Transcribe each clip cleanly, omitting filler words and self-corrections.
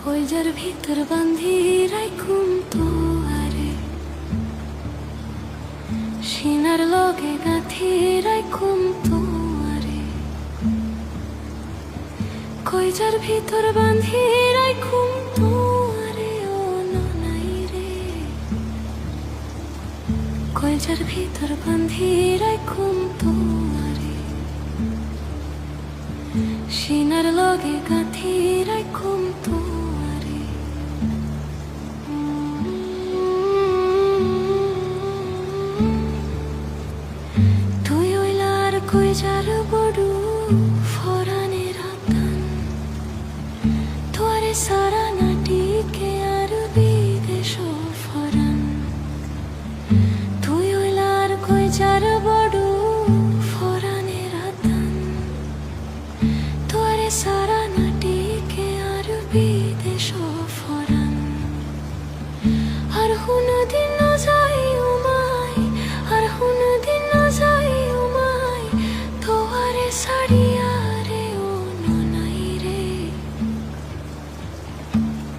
কইজার ভিতর বান্ধি রাইখুম তো আরে সিনার লগে গাঁথি রাইখুম তো আরে কইজার ভিতর বান্ধি রাইখুম তো আরে ও ননাই রে কইজার ভিতর বান্ধি রাইখুম তো আরে সিনার লগে গাঁথি রাইখুম তো কইজার বড়ু ফরানের আতান তোরে সারা নাটিকে আর বিদেশ ফরান তুই হইলার কইজার বড়ু ফরানের আতান তোরে সারা নাটিকে আর বিদেশ ফরান আর হুনো দিন যাই উমাই আর হুনো দিন যাই সাড়িয়া রে ও ননাই রে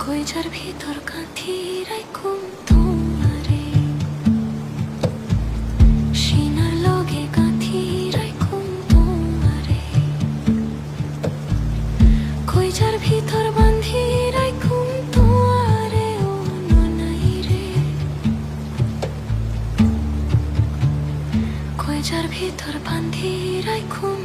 কইজার ভিতর গাঁথি রাইখুম তোমারে সিনার লগে গাঁথি রাইখুম তোমারে কইজার ভিতর বান্ধি রাইখুম তোমারে ও ননাই রে কইজার ভিতর বান্ধি রাইখুম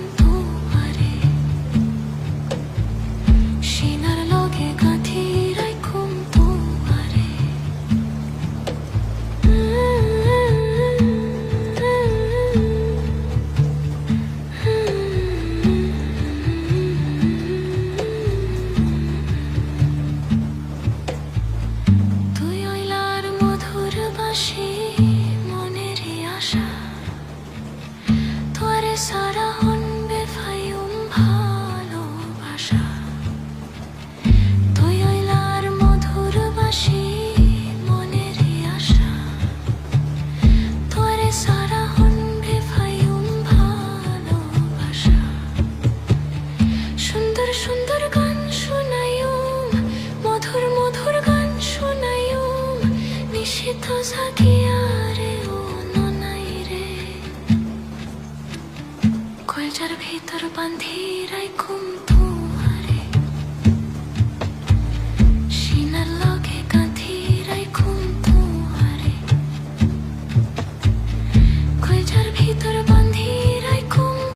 সারা হনবে ফাইম ভালোবাসা তুই আইলার মধুর বাসি মনের আশা তোরে সারা হনবে ফাইম ভালোবাসা সুন্দর সুন্দর গান শোনাইম মধুর মধুর গান শোনাইম নিশিত জাগিয়া রে ও ননাই রে কইজার ভিতর বান্ধি রাইখুম।